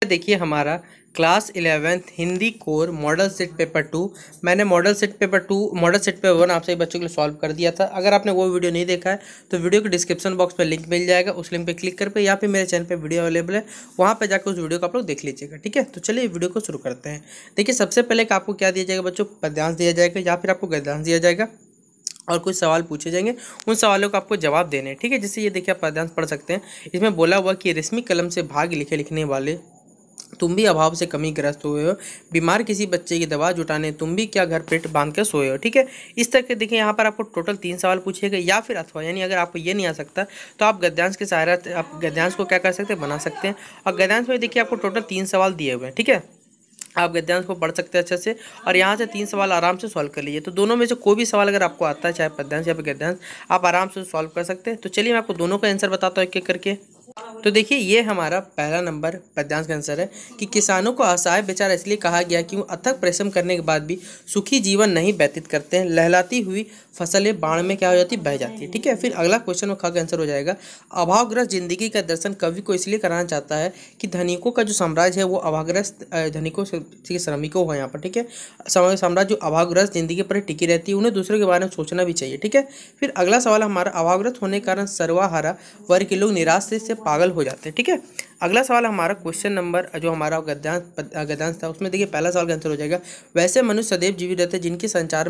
देखिए हमारा class 11th Hindi core model set paper 2। मैंने मॉडल सेट पेपर 1 आप सभी बच्चों के लिए सॉल्व कर दिया था। अगर आपने वो वीडियो नहीं देखा है तो वीडियो के डिस्क्रिप्शन बॉक्स में लिंक मिल जाएगा, उस लिंक पे क्लिक कर पे या फिर मेरे चैनल पे वीडियो अवेलेबल है, वहाँ पे जाकर उस वीडियो को आप लोग देख लीजिएगा। ठीक है, तो चलिए वीडियो को शुरू करते हैं। देखिए सबसे पहले आपको क्या दिया जाएगा बच्चों, पद्यांश दिया जाएगा या फिर आपको गद्यांश दिया जाएगा और कुछ सवाल पूछे जाएंगे, उन सवालों का आपको जवाब देने हैं। ठीक है, जैसे ये देखिए आप पद्यांश पढ़ सकते हैं। इसमें बोला हुआ कि रेशमी कलम से भाग लिखने वाले तुम भी अभाव से कमी ग्रस्त हुए हो, बीमार किसी बच्चे की दवा जुटाने तुम भी क्या घर पेट बांध कर सोए हो। ठीक है, इस तरह के देखिए यहाँ पर आपको टोटल 3 सवाल पूछे गए, या फिर अथवा यानी अगर आपको ये नहीं आ सकता तो आप गद्यांश के सहारा आप गद्यांश को क्या कर सकते हैं, बना सकते हैं। और गद्यांश में देखिए आपको टोटल 3 सवाल दिए हुए हैं। ठीक है, आप गद्यांश को पढ़ सकते हैं अच्छे से और यहाँ से 3 सवाल आराम से सॉल्व कर लीजिए। तो दोनों में से कोई भी सवाल अगर आपको आता है, चाहे पद्यांश या फिर गद्यांश, आप आराम से सॉल्व कर सकते हैं। तो चलिए मैं आपको दोनों का आंसर बताता हूँ एक एक करके। तो देखिए ये हमारा पहला नंबर पद्यांश का आंसर है कि किसानों को असहाय बेचारा इसलिए कहा गया कि वो अथक परिश्रम करने के बाद भी सुखी जीवन नहीं व्यतीत करते हैं, लहलाती हुई फसलें बाढ़ में क्या हो जाती, बह जाती है। ठीक है, फिर अगला क्वेश्चन में खा का आंसर हो जाएगा, अभावग्रस्त जिंदगी का दर्शन कवि को इसलिए कराना चाहता है कि धनिकों का जो साम्राज्य है वो अभावग्रस्त धनिकों से श्रमिकों का यहाँ पर। ठीक है, साम्राज्य जो अभावग्रस्त जिंदगी पर टिकी रहती है, उन्हें दूसरों के बारे में सोचना भी चाहिए। ठीक है, फिर अगला सवाल हमारा, अभावग्रस्त होने के कारण सर्वहारा वर्ग के लोग निराश से पागल हो जाते हैं। ठीक है, अगला सवाल हमारा क्वेश्चन नंबर जो हमारा गद्यांश था, उसमें देखिए पहला सवाल का आंसर हो जाएगा, वैसे मनुष्य सदैव जीवित रहते हैं जिनके संसार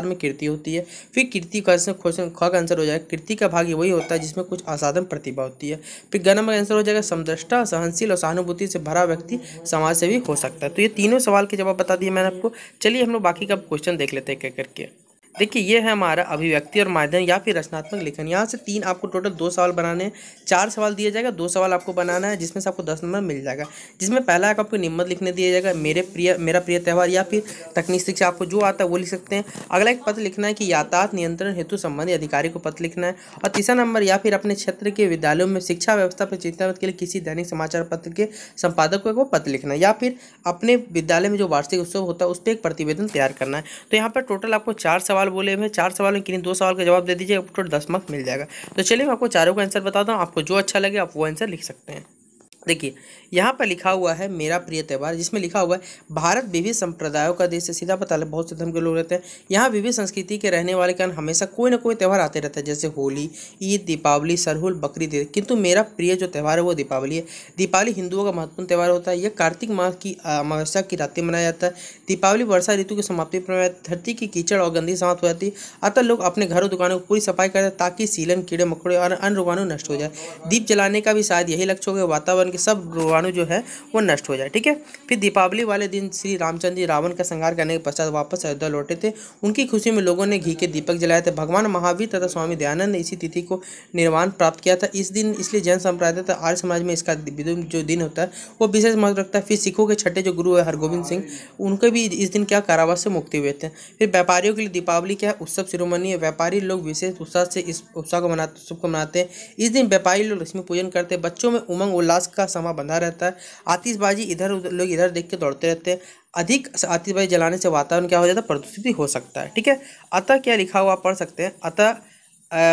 में कीर्ति होती है। फिर कीर्ति का क्वेश्चन ख का आंसर हो जाएगा, कीर्ति का भाग वही होता है जिसमें कुछ असाधारण प्रतिभा होती है। फिर ग नंबर का आंसर हो जाएगा, समदृष्टा सहनशील और सहानुभूति से भरा व्यक्ति समाज से भी हो सकता है। तो ये तीनों सवाल के जवाब बता दिए मैंने आपको। चलिए हम लोग बाकी का क्वेश्चन देख लेते हैं क्या करके। देखिए ये है हमारा अभिव्यक्ति और माध्यम या फिर रचनात्मक लेखन। यहाँ से 3 आपको टोटल 2 सवाल बनाने हैं, 4 सवाल दिया जाएगा, 2 सवाल आपको बनाना है जिसमें से आपको 10 नंबर मिल जाएगा। जिसमें पहला आपको निबंध लिखने दिया जाएगा, मेरा प्रिय त्यौहार या फिर तकनीक शिक्षा, आपको जो आता है वो लिख सकते हैं। अगला एक पत्र लिखना है कि यातायात नियंत्रण हेतु संबंधित अधिकारी को पत्र लिखना है। और तीसरा नंबर, या फिर अपने क्षेत्र के विद्यालयों में शिक्षा व्यवस्था पर चिंता के लिए किसी दैनिक समाचार पत्र के संपादक को पत्र लिखना है, या फिर अपने विद्यालय में जो वार्षिक उत्सव होता है उस पर एक प्रतिवेदन तैयार करना है। तो यहाँ पर टोटल आपको 4 सवाल बोले हुए हैं, 4 सवाल में किन्हीं 2 सवाल का जवाब दे दीजिए, आपको टोटल 10 मार्क्स मिल जाएगा। तो चलिए मैं आपको चारों का आंसर बताता हूँ, आपको जो अच्छा लगे आप वो आंसर लिख सकते हैं। देखिए यहाँ पर लिखा हुआ है मेरा प्रिय त्यौहार, जिसमें लिखा हुआ है भारत विविध संप्रदायों का देश है। सीधा पता है बहुत से धर्म के लोग रहते हैं यहाँ, विविध संस्कृति के रहने वाले कारण हमेशा कोई ना कोई त्यौहार आते रहता है, जैसे होली, ईद, दीपावली, सरहुल, बकरीद। किंतु मेरा प्रिय जो त्यौहार है वो दीपावली है। दीपावली हिंदुओं का महत्वपूर्ण त्यौहार होता है। यह कार्तिक माह की अमावस्या की रात्रि मनाया जाता है। दीपावली वर्षा ऋतु की समाप्ति पर धरती की कीचड़ और गंदी समाप्त हो जाती है, अतः लोग अपने घरों दुकानों की पूरी सफाई करते हैं ताकि सीलन, कीड़े मकोड़े और अन्य रोगाणु नष्ट हो जाए। दीप जलाने का भी शायद यही लक्ष्य होगा, वातावरण के सब रोगाणु जो है वो नष्ट हो जाए। ठीक है, फिर दीपावली वाले दिन श्री रामचंद्र जी रावण का संहार करने के पश्चात वापस अयोध्या लौटे थे। उनकी खुशी में लोगों ने घी के दीपक जलाए थे। भगवान महावीर तथा स्वामी दयानंद ने इसी तिथि को निर्वाण प्राप्त किया था। इस दिन इसलिए जैन संप्रदाय तथा आर्य समाज में इसका जो दिन होता है वो विशेष महत्व रखता है। फिर सिखों के छठे जो गुरु है हरगोविंद सिंह, उनके भी इस दिन क्या कारावास से मुक्ति हुए थे। फिर व्यापारियों के लिए दीपावली क्या है, उत्सव शिरोमणि है। व्यापारी लोग विशेष उत्साह से इस उत्सव को मनाते हैं। इस दिन व्यापारी लोग लक्ष्मी पूजन करते हैं। बच्चों में उमंग उल्लास का समा बंधा रहता है। आतिशबाजी इधर उधर लोग इधर देख के दौड़ते रहते हैं। अधिक आतिशबाजी जलाने से वातावरण क्या हो जाता है, प्रदूषित हो सकता है। ठीक है, अतः क्या लिखा हुआ आप पढ़ सकते हैं, अतः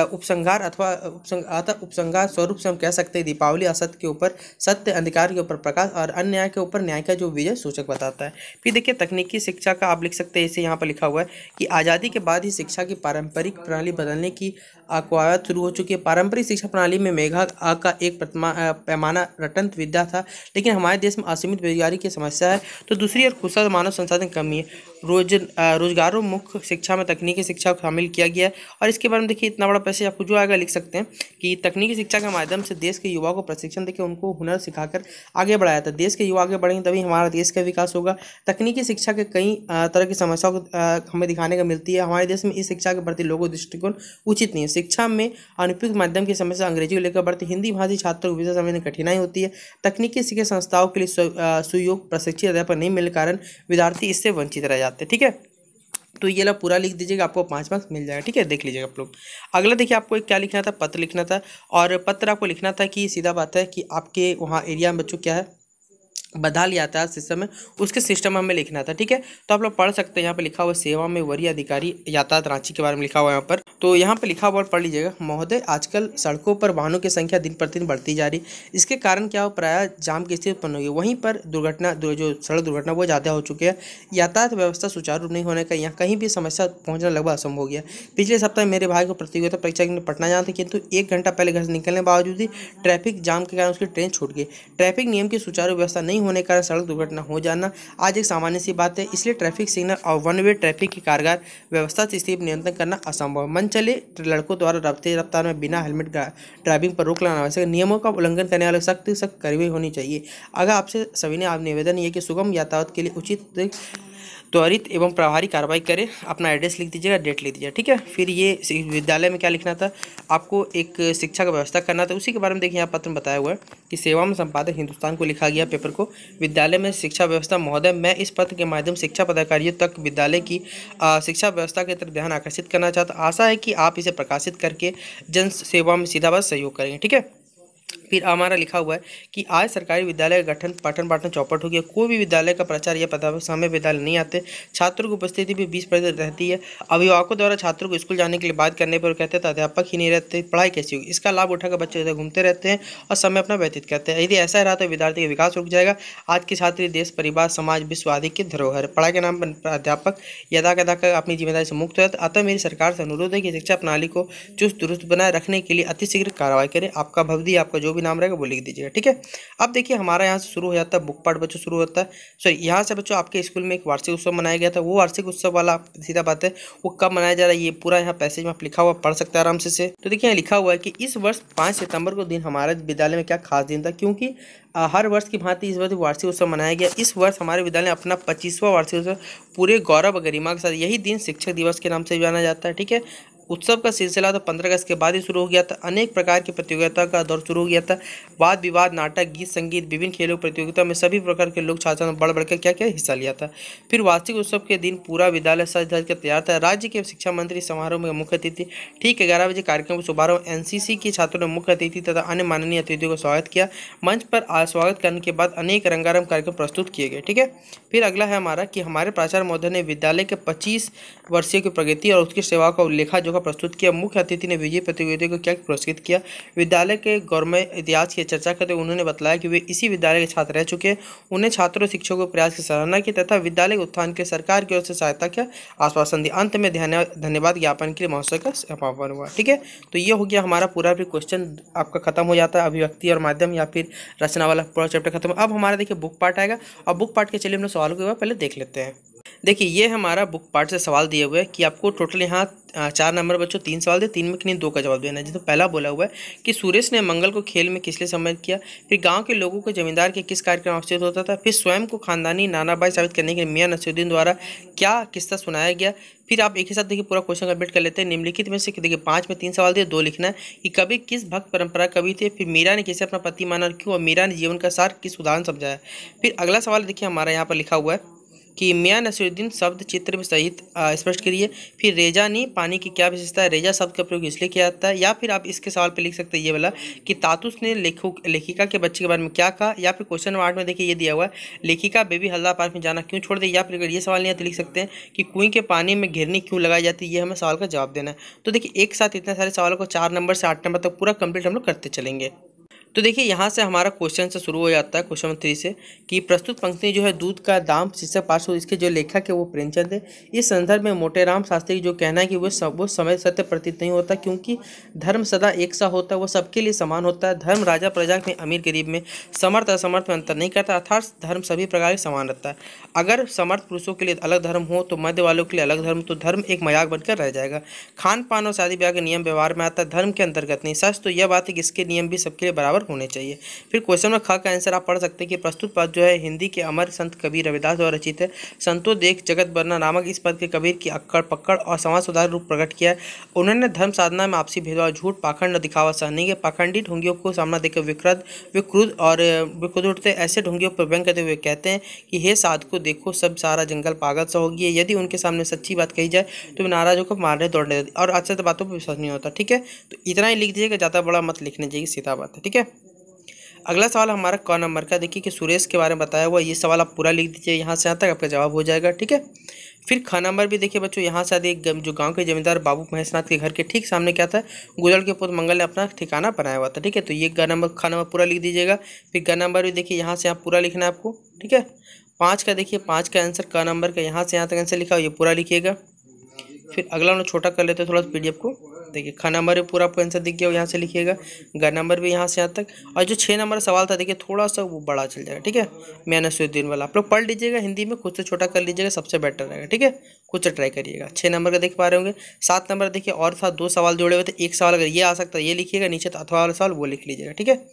उपसंहार उपसंहार स्वरूप से हम कह सकते हैं दीपावली असत्य के ऊपर सत्य, अंधकार के ऊपर प्रकाश और अन्याय के ऊपर न्याय का जो विजय सूचक बताता है। फिर देखिए तकनीकी शिक्षा का आप लिख सकते हैं, इसे यहाँ पर लिखा हुआ है कि आज़ादी के बाद ही शिक्षा की पारंपरिक प्रणाली बदलने की कवायद शुरू हो चुकी है। पारंपरिक शिक्षा प्रणाली में मेघा का एक पैमाना रटंत विद्या था, लेकिन हमारे देश में असीमित बेरोजगारी की समस्या है, तो दूसरी ओर कुशल मानव संसाधन कमी है। रोजगारों मुख्य शिक्षा में तकनीकी शिक्षा को शामिल किया गया है। और इसके बारे में देखिए इतना बड़ा पैसे आपको जो आएगा लिख सकते हैं कि तकनीकी शिक्षा के माध्यम से देश के युवाओं को प्रशिक्षण देकर उनको हुनर सिखाकर आगे बढ़ाया था। देश के युवा आगे बढ़ेंगे तभी हमारा देश का विकास होगा। तकनीकी शिक्षा के कई तरह की समस्याओं को हमें दिखाने का मिलती है। हमारे देश में इस शिक्षा के प्रति लोगों दृष्टिकोण उचित नहीं है। शिक्षा में अनुपयुक्त माध्यम की समस्या अंग्रेजी को लेकर बढ़ती, हिंदी भाषी छात्रों को विषय समझने में कठिनाई होती है। तकनीकी शिक्षा संस्थाओं के लिए सुयोग प्रशिक्षित अध्यापक नहीं मिलने के कारण विद्यार्थी इससे वंचित रह जाते हैं। ठीक है, तो ये लोग पूरा लिख दीजिएगा, आपको 5 मार्क्स मिल जाएगा। ठीक है, देख लीजिएगा आप लोग। अगला देखिए आपको क्या लिखना था, पत्र लिखना था। और पत्र आपको लिखना था कि सीधा बात है कि आपके वहाँ एरिया में बच्चों क्या है, बदहाल यातायात सिस्टम है, उसके सिस्टम में हमें लिखना था। ठीक है, तो आप लोग पढ़ सकते हैं, यहाँ पे लिखा हुआ सेवा में वरीय अधिकारी यातायात रांची के बारे में लिखा हुआ है यहाँ पर। तो यहाँ पे लिखा हुआ पढ़ लीजिएगा। महोदय, आजकल सड़कों पर वाहनों की संख्या दिन प्रतिदिन बढ़ती जा रही, इसके कारण क्या हो, प्रायः जाम की स्थिति उत्पन्न हुई है। वहीं पर जो सड़क दुर्घटना वो ज़्यादा हो चुकी है। यातायात व्यवस्था सुचारू रूप नहीं होने का यहाँ कहीं भी समस्या पहुँचना लगभग असंभव हो गया। पिछले सप्ताह मेरे भाई को प्रतियोगिता परीक्षा के लिए पटना जाना था, किंतु 1 घंटा पहले घर से निकलने के बावजूद ही ट्रैफिक जाम के कारण उसकी ट्रेन छूट गई। ट्रैफिक नियम की सुचारू व्यवस्था नहीं होने के कारण सड़क दुर्घटना हो जाना आज एक सामान्य सी बात है। इसलिए ट्रैफिक सिग्नल और वन वे ट्रैफिक की कारगर व्यवस्था से स्थिति पर नियंत्रण करना असंभव है। मन चले लड़कों द्वारा तेज रफ्तार में बिना हेलमेट ड्राइविंग पर रोक लगाना आवश्यक। नियमों का उल्लंघन करने वाले सख्त सख्त कार्रवाई होनी चाहिए। अगर आपसे सभी ने आप निवेदन ये कि सुगम यातायात के लिए उचित त्वरित एवं प्रभावी कार्रवाई करें। अपना एड्रेस लिख दीजिएगा, डेट लिख दीजिएगा। ठीक है, फिर ये विद्यालय में क्या लिखना था, आपको एक शिक्षा का व्यवस्था करना था, उसी के बारे में देखिए यहाँ पत्र में बताया हुआ है कि सेवा में संपादक हिंदुस्तान को लिखा गया पेपर को, विद्यालय में शिक्षा व्यवस्था। महोदय, मैं इस पत्र के माध्यम से शिक्षा पदाधिकारियों तक विद्यालय की शिक्षा व्यवस्था की तरफ ध्यान आकर्षित करना चाहता। आशा है कि आप इसे प्रकाशित करके जन सेवा में सीधा सहयोग करेंगे। ठीक है, फिर हमारा लिखा हुआ है कि आज सरकारी विद्यालय का गठन पठन पाठन चौपट हो गया। कोई भी विद्यालय का प्रचार या पता समय विद्यालय नहीं आते। छात्रों की उपस्थिति भी 20% रहती है। अभिभावकों द्वारा छात्रों को स्कूल जाने के लिए बात करने पर कहते हैं अध्यापक ही नहीं रहते, पढ़ाई कैसी होगी। इसका लाभ उठाकर बच्चे इधर घूमते रहते हैं और समय अपना व्यतीत करते हैं। यदि ऐसा रहा तो विद्यार्थी का विकास रुक जाएगा। आज के छात्र देश, परिवार, समाज, विश्व आदि की धरोहर। पढ़ाई के नाम पर अध्यापक यदा कदा कर अपनी जिम्मेदारी से मुक्त रहते। अतः मेरी सरकार से अनुरोध है कि शिक्षा प्रणाली को चुस्त दुरुस्त बनाए रखने के लिए अतिशीघ्र कार्रवाई करें। आपका भवदी, आपका जो भी नाम रहेगा वो लिख दीजिएगा। ठीक है, अब देखिए हमारा यहाँ से शुरू हो जाता है बुक पार्ट बच्चों शुरू होता है। सॉरी, यहाँ से बच्चों आपके स्कूल में एक वार्षिक उत्सव मनाया गया था। वो वार्षिक उत्सव वाला सीधा बात है, वो कब मनाया जा रहा है ये पूरा यहाँ पैसेज में आप लिखा हुआ पढ़ सकते हैं आराम से। तो देखिए यहाँ लिखा हुआ है कि इस वर्ष 5 सितंबर को दिन हमारे विद्यालय में क्या खास दिन था, क्योंकि हर वर्ष की भांति इस वर्ष वार्षिक उत्सव मनाया गया। इस वर्ष हमारे विद्यालय ने अपना 25वां वार्षिक उत्सव पूरे गौरव गरिमा के साथ, यही दिन शिक्षक दिवस के नाम से जाना जाता है। ठीक है, उत्सव का सिलसिला तो 15 अगस्त के बाद ही शुरू हो गया था। अनेक प्रकार की प्रतियोगिता का दौर शुरू हो गया था। वाद विवाद, नाटक, गीत संगीत, विभिन्न खेलों प्रतियोगिता में सभी प्रकार के लोग छात्रों ने बढ़ बढ़कर क्या क्या हिस्सा लिया था। फिर वार्षिक उत्सव के दिन पूरा विद्यालय सज धज कर तैयार था। राज्य के शिक्षा मंत्री समारोह में मुख्य अतिथि। ठीक 11 बजे कार्यक्रम का शुभारंभ एनसीसी के छात्रों ने मुख्य अतिथि तथा अन्य माननीय अतिथियों को स्वागत किया। मंच पर स्वागत करने के बाद अनेक रंगारंग कार्यक्रम प्रस्तुत किए गए। ठीक है, फिर अगला है हमारा कि हमारे प्राचार्य महोदय ने विद्यालय के 25 वर्षीय की प्रगति और उसकी सेवा का लेखा जोखा प्रस्तुत किया। मुख्य अतिथि ने विजय प्रतियोगिता को क्या पुरस्कृत किया। विद्यालय के गौरवमय इतिहास की चर्चा करते हुए उन्होंने बताया कि वे इसी विद्यालय के छात्र रह चुके हैं। उन्हें छात्रों शिक्षकों के प्रयास की सराहना की तथा विद्यालय के उत्थान के सरकार की ओर से सहायता का आश्वासन दिया। अंत में धन्यवाद ज्ञापन के लिए महोत्सव का समापन हुआ। ठीक है, तो ये हो गया हमारा पूरा भी क्वेश्चन आपका खत्म हो जाता है। अभिव्यक्ति और माध्यम या फिर रचना वाला पूरा चैप्टर खत्म। अब हमारा देखिए बुक पार्ट आएगा और बुक पार्ट के चलिए हम सवालों के बाद पहले देख लेते हैं। देखिए ये हमारा बुक पार्ट से सवाल दिए हुए हैं कि आपको टोटल यहाँ 4 नंबर बच्चों 3 सवाल दे, 3 में कि नहीं 2 का जवाब देना है। जिसमें पहला बोला हुआ है कि सुरेश ने मंगल को खेल में किस लिए सम्मिलित किया। फिर गांव के लोगों को जमींदार के किस कार्यक्रम आवश्यक होता था। फिर स्वयं को खानदानी नानाबाई साबित करने के लिए मियां नसीरुद्दीन द्वारा क्या किस्सा सुनाया गया। फिर आप एक ही साथ देखिए पूरा क्वेश्चन कंप्लीट कर लेते हैं। निम्नलिखित में से देखिए 5 में 3 सवाल दिए, 2 लिखना है कि कवि किस भक्त परंपरा कवि थे। फिर मीरा ने किसे अपना पति माना और क्यों, और मीरा ने जीवन का सार किस उदाहरण समझाया। फिर अगला सवाल देखिए हमारा यहाँ पर लिखा हुआ है कि मियां नसीरुद्दीन शब्द चित्र में सहित स्पष्ट करिए। फिर रेजानी पानी की क्या विशेषता है, रेजा शब्द का प्रयोग इसलिए किया जाता है। या फिर आप इसके सवाल पे लिख सकते हैं ये वाला कि तातुस ने लेखिका के बच्चे के बारे में क्या कहा। या फिर क्वेश्चन नंबर 8 में देखिए ये दिया हुआ है लेखिका बेबी हल्दा पार्क में जाना क्यों छोड़ दे। या फिर अगर ये सवाल नहीं है तो लिख सकते हैं कि कुएं के पानी में घिरनी क्यों लगाई जाती है। ये हमें सवाल का जवाब देना है। तो देखिए एक साथ इतने सारे सवालों को 4 नंबर से 8 नंबर तक पूरा कंप्लीट हम लोग करते चलेंगे। तो देखिए यहाँ से हमारा क्वेश्चन से शुरू हो जाता है क्वेश्चन नंबर 3 से कि प्रस्तुत पंक्ति जो है दूध का दाम शीर्षक पार्श्व, इसके जो लेखक है वो प्रेमचंद है। इस संदर्भ में मोटेराम शास्त्री जो कहना है कि वो समय सत्य प्रतीत नहीं होता, क्योंकि धर्म सदा एक सा होता है, वो सबके लिए समान होता है। धर्म राजा प्रजा में, अमीर गरीब में, समर्थ असमर्थ में अंतर नहीं करता, अर्थात धर्म सभी प्रकार के समान रहता है। अगर समर्थ पुरुषों के लिए अलग धर्म हो तो मध्य वालों के लिए अलग धर्म, तो धर्म एक मजाक बनकर रह जाएगा। खान पान और शादी ब्याह के नियम व्यवहार में आता है, धर्म के अंतर्गत नहीं। सच तो यह बात है कि इसके नियम भी सबके लिए बराबर होने चाहिए। फिर क्वेश्चन में ख का आंसर आप पढ़ सकते हैं कि प्रस्तुत पद जो है हिंदी के अमर संत कबीर रविदास द्वारा रचित है। संतों देख जगत बरना नामक इस पद के कबीर की अक्कड़ पकड़ और समाज सुधार रूप प्रकट किया है। उन्होंने धर्म साधना में आपसी भेदभाव, झूठ, पाखंड, दिखावा सहन नहीं किया। पाखंडी ढोंगियों को सामना देकर विक्रुद्ध और विक्रुद्ध उठते ऐसे ढोंगियों पर व्यंग करते हुए कहते हैं कि हे साधको देखो सब सारा जंगल पागल सा हो गया। यदि उनके सामने सच्ची बात कही जाए तो वे नाराज होकर मारने दौड़ने देते और अच्छे बातों पर विश्वास नहीं होता। ठीक है, तो इतना ही लिख दीजिएगा, ज़्यादा बड़ा मत लिखने चाहिए, सीधा बात है। ठीक है, अगला सवाल हमारा क नंबर का, देखिए कि सुरेश के बारे में बताया हुआ, ये सवाल आप पूरा लिख दीजिए, यहाँ से यहाँ तक आपका जवाब हो जाएगा। ठीक है, फिर ख नंबर भी देखिए बच्चों, यहाँ से एक जो गांव के जमींदार बाबू महेशनाथ के घर के ठीक सामने क्या था, गुजर के पुत्र मंगल ने अपना ठिकाना बनाया हुआ था। ठीक है, तो ये ख नंबर पूरा लिख दीजिएगा। फिर ग नंबर भी देखिए यहाँ से यहाँ पूरा लिखना है आपको। ठीक है, 5 का देखिए 5 का आंसर क नंबर का यहाँ से यहाँ तक आंसर लिखा हो, ये पूरा लिखिएगा। फिर अगला हम लोग छोटा कर लेते हैं थोड़ा सा पीडीएफ को। देखिए ख नंबर भी पूरा आपको आंसर दिख गया, यहाँ से लिखिएगा। ग नंबर भी यहाँ से यहाँ तक। और जो 6 नंबर सवाल था देखिए थोड़ा सा वो बड़ा चल जाएगा। ठीक है, मैं नसरुद्दीन वाला आप लोग पढ़ लीजिएगा, हिंदी में खुद से छोटा कर लीजिएगा, सबसे बेटर रहेगा। ठीक है, खुद से ट्राई करिएगा। 6 नंबर का देख पा रहे होंगे। 7 नंबर देखिए और था, 2 सवाल जोड़े हुए थे, एक सवाल अगर ये आ सकता है ये लिखिएगा, नीचे तो अथवा वाला सवाल वो लिख लीजिएगा। ठीक है,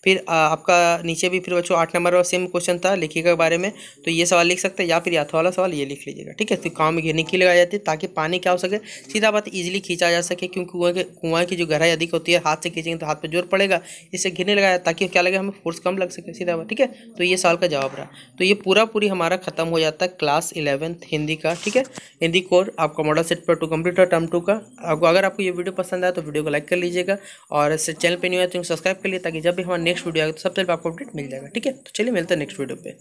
फिर आपका नीचे भी फिर बच्चों 8 नंबर का सेम क्वेश्चन था लिखिएगा के बारे में, तो ये सवाल लिख सकते हैं या फिर अथवा वाला सवाल ये लिख लीजिएगा। ठीक है, तो काम में घिरने की लगाई जाती है ताकि पानी क्या हो सके, सीधा बात इजीली खींचा जा सके, क्योंकि कुआं की जो गहराई अधिक होती है, हाथ से खींचेंगे तो हाथ पे जोर पड़ेगा, इससे घिरने लगाया ताकि क्या लगे, हमें फोर्स कम लग सके, सीधा बात। ठीक है, तो ये सवाल का जवाब रहा। तो ये पूरी हमारा खत्म हो जाता है क्लास 11th हिंदी का। ठीक है, हिंदी कोर आपका मॉडल सेट पेपर 2 कंप्लीट है, टर्म 2 का। आपको अगर आपको ये वीडियो पसंद आया तो वीडियो को लाइक कर लीजिएगा, और चैनल पे नहीं आया तो सब्सक्राइब कर लिए, ताकि जब भी हमारा नेक्स्ट वीडियो आएगा तो सबसे पहले आपको अपडेट मिल जाएगा। ठीक है, तो चलिए मिलते हैं नेक्स्ट वीडियो पे।